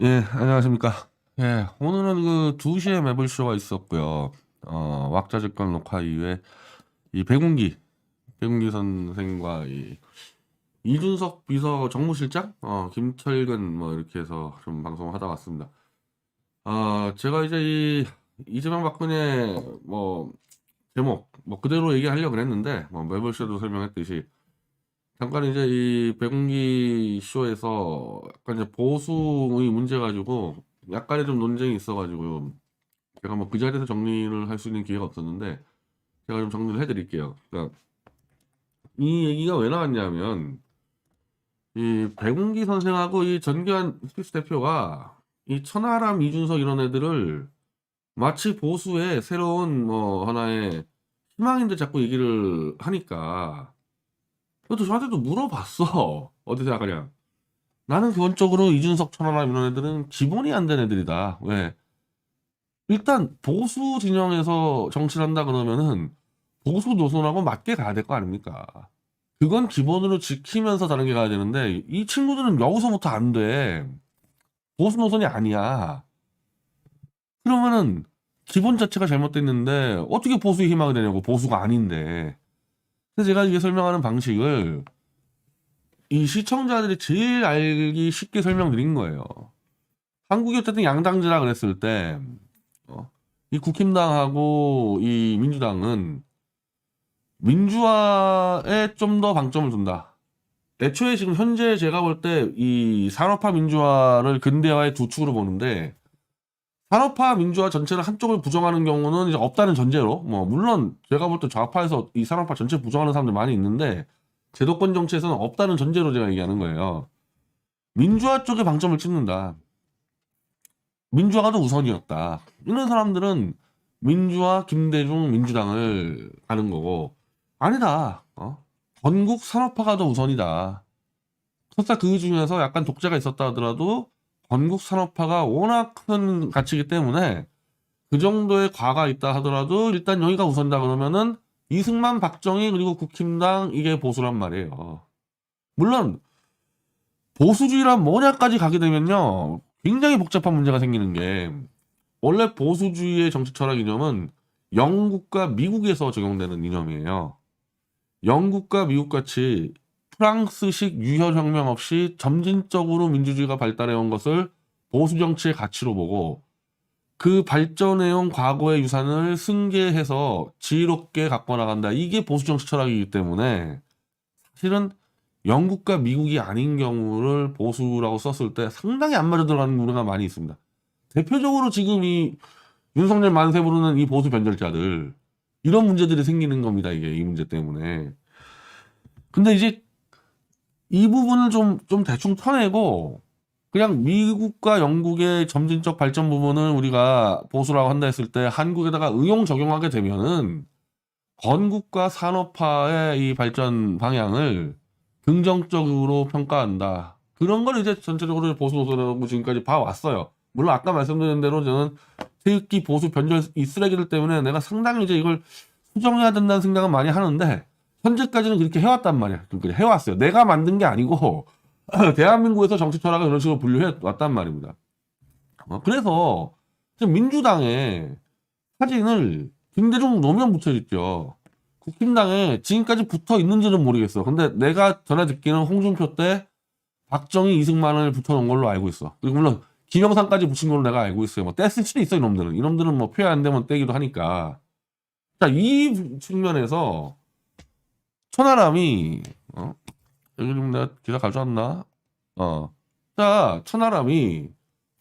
예, 안녕하십니까. 예, 오늘은 그 2시에 매블쇼가 있었고요. 왁자지껄 녹화 이후에 이 백운기 선생과 이 이준석 비서 정무실장, 김철근 뭐 이렇게 해서 좀 방송을 하다 왔습니다. 제가 이제 이 이재명 박근혜 뭐 제목 뭐 그대로 얘기하려고 그랬는데 뭐 매블쇼도 설명했듯이 잠깐 이제 이 백운기 쇼에서 약간 이제 보수의 문제 가지고 약간의 좀 논쟁이 있어가지고 제가 뭐 그 자리에서 정리를 할 수 있는 기회가 없었는데 제가 좀 정리를 해드릴게요. 그러니까 이 얘기가 왜 나왔냐면 이 백운기 선생하고 이 전두환 스피스 대표가 이 천하람, 이준석 이런 애들을 마치 보수의 새로운 뭐 하나의 희망인데 자꾸 얘기를 하니까 그것도 저한테도 물어봤어. 어디서 생각하냐. 나는 기본적으로 이준석, 천하람 이런 애들은 기본이 안 된 애들이다. 왜? 일단 보수 진영에서 정치를 한다 그러면은 보수 노선하고 맞게 가야 될 거 아닙니까? 그건 기본으로 지키면서 다른 게 가야 되는데 이 친구들은 여기서부터 안 돼. 보수 노선이 아니야. 그러면은 기본 자체가 잘못됐는데 어떻게 보수에 희망이 되냐고. 보수가 아닌데. 그래서 제가 이게 설명하는 방식을 이 시청자들이 제일 알기 쉽게 설명드린 거예요. 한국이 어쨌든 양당제라 그랬을 때, 이 국힘당하고 이 민주당은 민주화에 좀 더 방점을 둔다. 애초에 지금 현재 제가 볼 때 이 산업화 민주화를 근대화의 두 축으로 보는데, 산업화 민주화 전체를 한쪽을 부정하는 경우는 이제 없다는 전제로, 뭐, 물론 제가 볼 때 좌파에서 이 산업화 전체 부정하는 사람들 많이 있는데, 제도권 정치에서는 없다는 전제로 제가 얘기하는 거예요. 민주화 쪽에 방점을 찍는다. 민주화가 더 우선이었다. 이런 사람들은 민주화, 김대중, 민주당을 가는 거고, 아니다. 전국 산업화가 더 우선이다. 설사 그 중에서 약간 독재가 있었다 하더라도 전국 산업화가 워낙 큰 가치이기 때문에 그 정도의 과가 있다 하더라도 일단 여기가 우선이다 그러면은 이승만, 박정희 그리고 국힘당 이게 보수란 말이에요. 물론 보수주의란 뭐냐까지 가게 되면요 굉장히 복잡한 문제가 생기는 게 원래 보수주의의 정치 철학 이념은 영국과 미국에서 적용되는 이념이에요. 영국과 미국같이 프랑스식 유혈혁명 없이 점진적으로 민주주의가 발달해온 것을 보수정치의 가치로 보고 그 발전해온 과거의 유산을 승계해서 지혜롭게 갖고 나간다. 이게 보수정치 철학이기 때문에 사실은 영국과 미국이 아닌 경우를 보수라고 썼을 때 상당히 안 맞아 들어가는 부분가 많이 있습니다. 대표적으로 지금 이 윤석열 만세 부르는 이 보수 변절자들 이런 문제들이 생기는 겁니다. 이게 이 문제 때문에. 근데 이제 이 부분을 좀 대충 터내고 그냥 미국과 영국의 점진적 발전 부분을 우리가 보수라고 한다 했을 때 한국에다가 응용 적용하게 되면은 건국과 산업화의 이 발전 방향을 긍정적으로 평가한다. 그런 걸 이제 전체적으로 보수 노선이라고 지금까지 봐왔어요. 물론 아까 말씀드린 대로 저는 특히 보수 변절 이 쓰레기들 때문에 내가 상당히 이제 이걸 수정해야 된다는 생각은 많이 하는데 현재까지는 그렇게 해왔단 말이야. 그렇게 해왔어요. 내가 만든 게 아니고 대한민국에서 정치 철학을 이런 식으로 분류해 왔단 말입니다. 그래서 지금 민주당의 사진을 김대중 노면 붙여있죠. 국힘당에 지금까지 붙어 있는지는 모르겠어. 근데 내가 전에 듣기는 홍준표 때 박정희, 이승만을 붙여놓은 걸로 알고 있어. 그리고 물론 김영삼까지 붙인 걸로 내가 알고 있어요. 뭐 뗐을 수도 있어 이놈들은. 이놈들은 뭐 표현 안 되면 떼기도 하니까. 자, 이 측면에서 천하람이 여기 좀 내가 기사 가져왔나? 자, 천하람이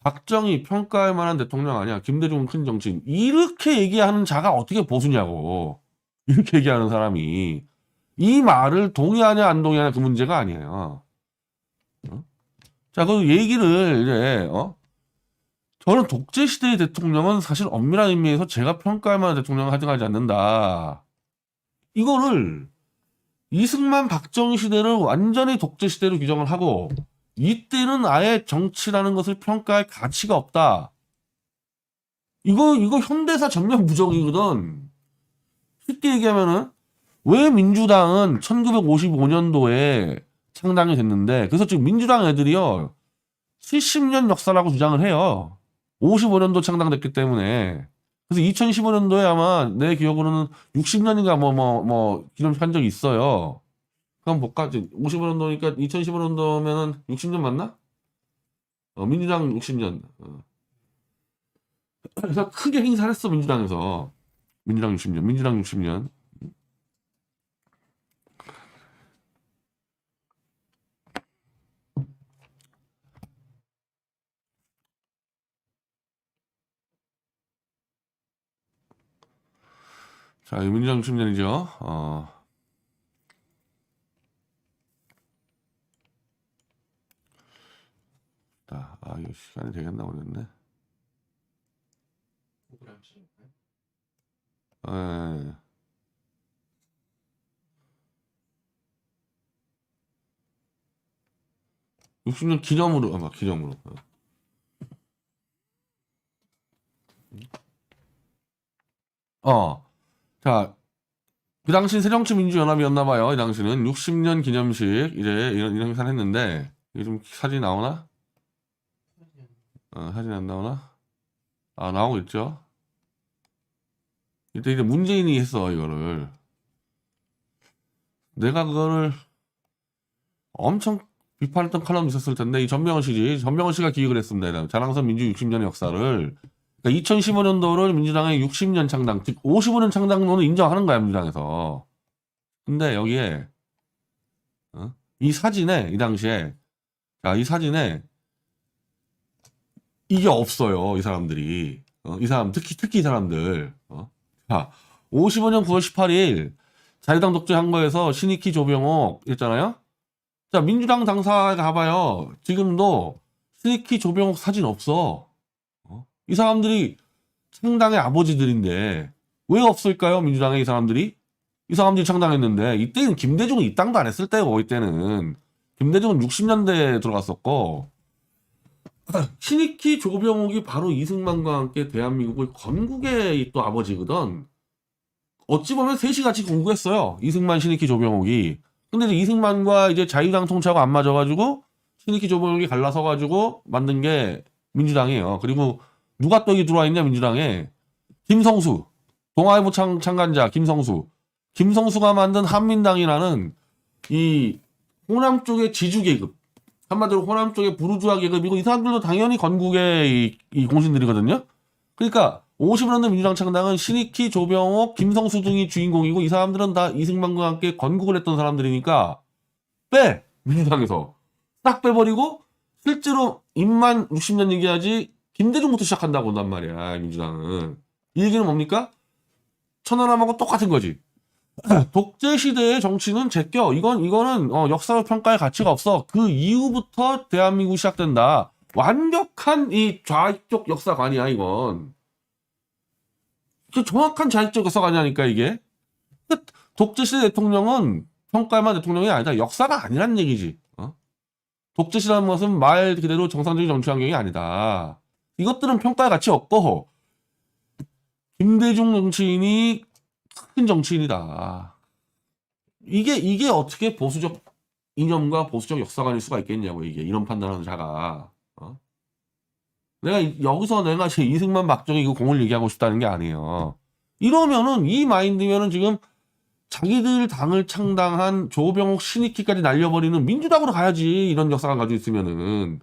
박정희 평가할 만한 대통령 아니야. 김대중은 큰 정치인. 이렇게 얘기하는 자가 어떻게 보수냐고. 이렇게 얘기하는 사람이 이 말을 동의하냐 안 동의하냐 그 문제가 아니에요. 자, 그 얘기를 이제 저는 독재 시대의 대통령은 사실 엄밀한 의미에서 제가 평가할 만한 대통령을 하등하지 않는다. 이거를 이승만 박정희 시대를 완전히 독재 시대로 규정을 하고 이때는 아예 정치라는 것을 평가할 가치가 없다. 이거 현대사 전면 부정이거든. 쉽게 얘기하면은 왜 민주당은 1955년도에 창당이 됐는데 그래서 지금 민주당 애들이요 70년 역사라고 주장을 해요. 55년도 창당됐기 때문에. 그래서 2015년도에 아마 내 기억으로는 60년인가 기념식 한 적이 있어요. 그럼 볼까? 55년도니까 2015년도면은 60년 맞나? 민주당 60년. 그래서 크게 행사를 했어, 민주당에서. 민주당 60년, 민주당 60년. 자, 민주당 60년이죠. 이거 시간이 되겠나 모르겠네. 예. 60년 기념으로, 기념으로. 자, 그 당시 새정치민주연합이었나봐요. 이 당시는 60년 기념식, 이제 이런 행사를 했는데, 이게 좀 사진 나오나? 사진 안 나오나? 나오고 있죠. 이때 이제 문재인이 했어, 이거를. 내가 그거를 엄청 비판했던 칼럼이 있었을 텐데, 이 전병헌 씨지. 전병헌 씨가 기획을 했습니다. 자랑선 민주 60년의 역사를. 그러니까 2015년도를 민주당의 60년 창당, 즉 55년 창당론을 인정하는 거야, 민주당에서. 근데 여기에, 이 사진에, 이 당시에, 이 사진에, 이게 없어요, 이 사람들이. 이 사람, 특히 이 사람들. 자, 55년 9월 18일, 자유당 독재 한거에서 신익희 조병옥 있잖아요? 자, 민주당 당사에 가봐요. 지금도 신익희 조병옥 사진 없어. 이 사람들이 창당의 아버지들인데, 왜 없을까요, 민주당의 이 사람들이? 이 사람들이 창당했는데, 이때는 김대중은 이 땅도 안 했을 때고, 이때는. 김대중은 60년대에 들어갔었고, 신익희 조병옥이 바로 이승만과 함께 대한민국을 건국의 또 아버지거든. 어찌 보면 셋이 같이 건국했어요. 이승만, 신익희, 조병옥이. 근데 이제 이승만과 이제 자유당 통치하고 안 맞아가지고 신익희, 조병옥이 갈라서가지고 만든 게 민주당이에요. 그리고 누가 또 여기 들어와 있냐, 민주당에. 김성수. 동아일보 창간자, 김성수. 김성수가 만든 한민당이라는 이 호남 쪽의 지주계급. 한마디로 호남 쪽의 부르주아 계급이고 이 사람들도 당연히 건국의 이 공신들이거든요. 그러니까 50년대 민주당 창당은 신익희, 조병옥, 김성수 등이 주인공이고 이 사람들은 다 이승만과 함께 건국을 했던 사람들이니까 빼! 민주당에서. 딱 빼버리고 실제로 입만 60년 얘기하지 김대중부터 시작한다고 한단 말이야, 민주당은. 이 얘기는 뭡니까? 천안함하고 똑같은 거지. 독재 시대의 정치는 제껴. 이거는 역사적 평가의 가치가 없어. 그 이후부터 대한민국이 시작된다. 완벽한 이 좌익적 역사관이야, 이건. 정확한 좌익적 역사관이라니까, 이게. 독재 시대 대통령은 평가만 대통령이 아니다. 역사가 아니란 얘기지. 독재 시대라는 것은 말 그대로 정상적인 정치 환경이 아니다. 이것들은 평가의 가치 없고, 김대중 정치인이 큰 정치인이다. 이게 어떻게 보수적 이념과 보수적 역사관일 수가 있겠냐고, 이게. 이런 판단하는 자가. 내가 제 이승만, 박정희 이거 공을 얘기하고 싶다는 게 아니에요. 이러면은, 이 마인드면은 지금 자기들 당을 창당한 조병옥, 신익희까지 날려버리는 민주당으로 가야지. 이런 역사관 가지고 있으면은.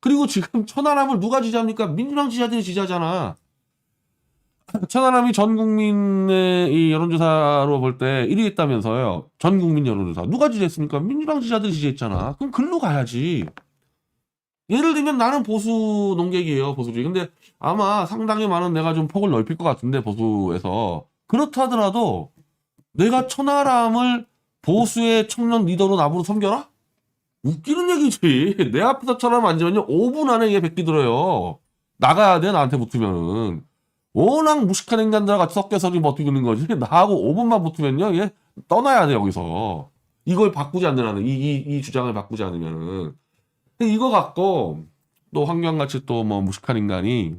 그리고 지금 천하람을 누가 지지합니까? 민주당 지지자들이 지지하잖아. 천하람이 전 국민의 이 여론조사로 볼 때 1위 했다면서요. 전 국민 여론조사. 누가 지지했습니까? 민주당 지지자들이 지지했잖아. 그럼 글로 가야지. 예를 들면 나는 보수 농객이에요. 보수주의. 근데 아마 상당히 많은 내가 좀 폭을 넓힐 것 같은데, 보수에서. 그렇다 하더라도 내가 천하람을 보수의 청년 리더로 나부로 섬겨라? 웃기는 얘기지. 내 앞에서 천하람 앉으면요. 5분 안에 얘 백기 들어요. 나가야 돼, 나한테 붙으면은. 워낙 무식한 인간들과 같이 섞여서 지금 버티고 있는 거지. 나하고 5분만 붙으면요, 얘 떠나야 돼, 여기서. 이걸 바꾸지 않는 한은, 이 주장을 바꾸지 않으면은. 이거 갖고, 또 환경같이 또 뭐 무식한 인간이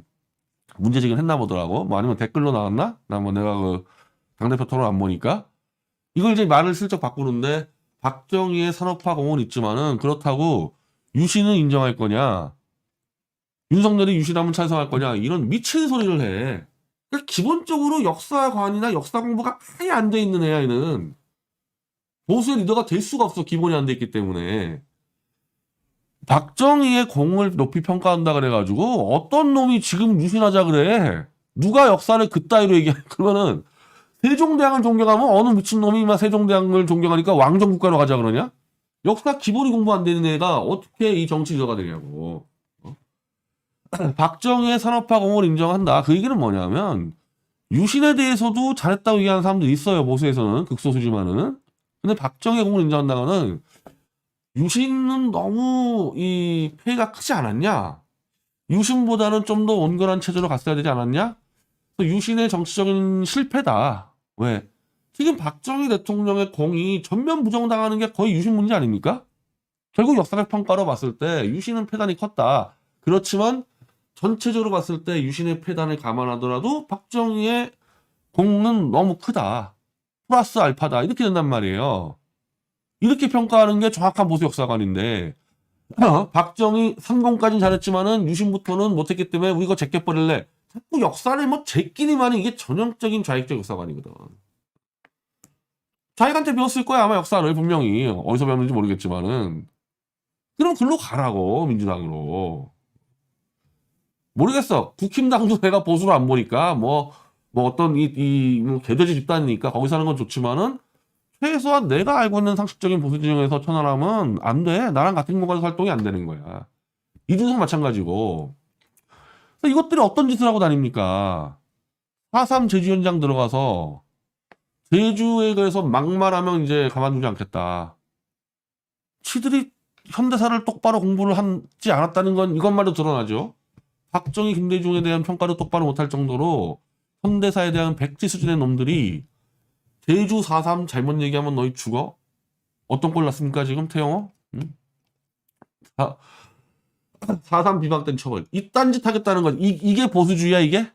문제제기를 했나 보더라고. 뭐 아니면 댓글로 나왔나? 내가 그 당대표 토론 안 보니까. 이걸 이제 말을 슬쩍 바꾸는데, 박정희의 산업화 공은 있지만은, 그렇다고 유신은 인정할 거냐? 윤석열이 유신하면 찬성할 거냐 이런 미친 소리를 해. 그러니까 기본적으로 역사관이나 역사 공부가 아예 안 돼 있는 애야 얘는. 보수의 리더가 될 수가 없어. 기본이 안 돼 있기 때문에. 박정희의 공을 높이 평가한다 그래가지고 어떤 놈이 지금 유신하자 그래. 누가 역사를 그따위로 얘기해. 그러면은 세종대왕을 존경하면 어느 미친놈이 막 세종대왕을 존경하니까 왕정국가로 가자 그러냐? 역사 기본이 공부 안 되는 애가 어떻게 이 정치 리더가 되냐고. 박정희의 산업화 공을 인정한다. 그 얘기는 뭐냐면 유신에 대해서도 잘했다고 얘기하는 사람들이 있어요. 보수에서는. 극소수지만은. 근데 박정희의 공을 인정한다고는 유신은 너무 이 폐해가 크지 않았냐? 유신보다는 좀 더 온건한 체제로 갔어야 되지 않았냐? 유신의 정치적인 실패다. 왜? 지금 박정희 대통령의 공이 전면 부정당하는 게 거의 유신 문제 아닙니까? 결국 역사적 평가로 봤을 때 유신은 폐단이 컸다. 그렇지만 전체적으로 봤을 때 유신의 폐단을 감안하더라도 박정희의 공은 너무 크다. 플러스 알파다. 이렇게 된단 말이에요. 이렇게 평가하는 게 정확한 보수 역사관인데 박정희 상공까지는 잘했지만은 유신부터는 못했기 때문에 우리 이거 제껴버릴래. 자꾸 역사를 뭐 제끼니만은 이게 전형적인 좌익적 역사관이거든. 좌익한테 배웠을 거야 아마 역사를 분명히. 어디서 배웠는지 모르겠지만은. 그럼 글로 가라고 민주당으로. 모르겠어. 국힘당도 내가 보수로 안 보니까 뭐 어떤 뭐 개돼지 집단이니까 거기 사는 건 좋지만은 최소한 내가 알고 있는 상식적인 보수 진영에서 천하람은 안 돼. 나랑 같은 공간에서 활동이 안 되는 거야. 이준석 마찬가지고. 이것들이 어떤 짓을 하고 다닙니까? 4.3 제주 현장 들어가서 제주에 대해서 막말하면 이제 가만두지 않겠다. 치들이 현대사를 똑바로 공부를 하지 않았다는 건 이것만으로 드러나죠. 박정희, 김대중에 대한 평가를 똑바로 못할 정도로 현대사에 대한 백지 수준의 놈들이 제주 4.3 잘못 얘기하면 너희 죽어? 어떤 꼴 났습니까 지금 태영호? 응? 4.3 비방된 처벌. 이딴 짓 하겠다는 건 이게 보수주의야 이게?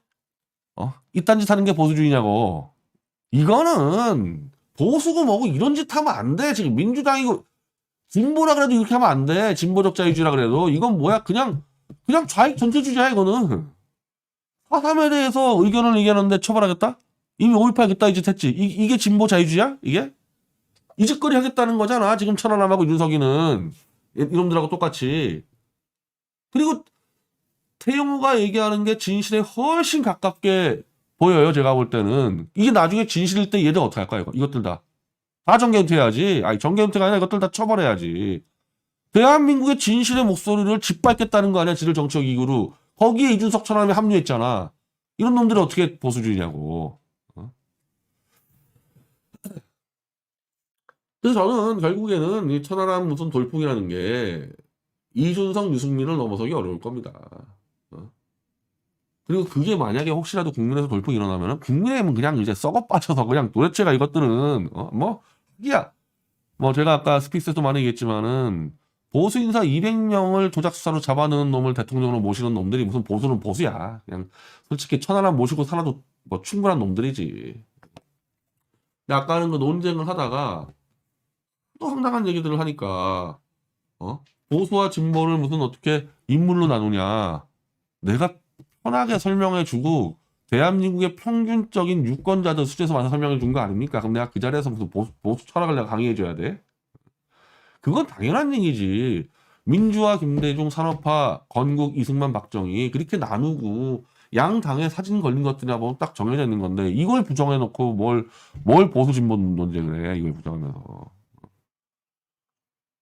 이딴 짓 하는 게 보수주의냐고. 이거는 보수고 뭐고 이런 짓 하면 안 돼. 지금 민주당이고 진보라 그래도 이렇게 하면 안 돼. 진보적 자유주의라 그래도. 이건 뭐야 그냥 좌익 전체주의야 이거는. 4.3에 대해서 의견을 얘기하는데 처벌하겠다? 이미 5.18 그따위 짓 했지. 이게 진보 자유주의야? 이게? 이 짓거리 하겠다는 거잖아. 지금 천안함하고 윤석이는. 이놈들하고 똑같이. 그리고 태영호가 얘기하는 게 진실에 훨씬 가깝게 보여요. 제가 볼 때는. 이게 나중에 진실일 때 얘들 어떻게 할까요? 이것들 다. 다 정계은퇴해야지. 아니 정계은퇴가 아니라 이것들 다 처벌해야지. 대한민국의 진실의 목소리를 짓밟겠다는 거 아니야. 지들 정치적 이유로. 거기에 이준석 천안함이 합류했잖아. 이런 놈들이 어떻게 보수주의냐고. 그래서 저는 결국에는 이 천하람 무슨 돌풍이라는 게 이준석, 유승민을 넘어서기 어려울 겁니다. 그리고 그게 만약에 혹시라도 국민에서 돌풍이 일어나면 국민의힘은 그냥 이제 썩어 빠져서 그냥 도대체가 이것들은 뭐 제가 아까 스피스에도 많이 얘기했지만은 보수 인사 200명을 조작 수사로 잡아넣은 놈을 대통령으로 모시는 놈들이 무슨 보수는 보수야. 그냥 솔직히 천하람 모시고 살아도 뭐 충분한 놈들이지. 근데 아까는 그 논쟁을 하다가 또 황당한 얘기들을 하니까 보수와 진보를 무슨 어떻게 인물로 나누냐. 내가 편하게 설명해주고 대한민국의 평균적인 유권자들 수준에서 와서 설명해준 거 아닙니까? 그럼 내가 그 자리에서 무슨 보수 철학을 내가 강의해줘야 돼? 그건 당연한 얘기지. 민주화, 김대중, 산업화, 건국, 이승만, 박정희 그렇게 나누고 양 당에 사진 걸린 것들이나 뭐 딱 정해져 있는 건데 이걸 부정해놓고 뭘 보수 진보 논쟁을 해. 이걸 부정하면서.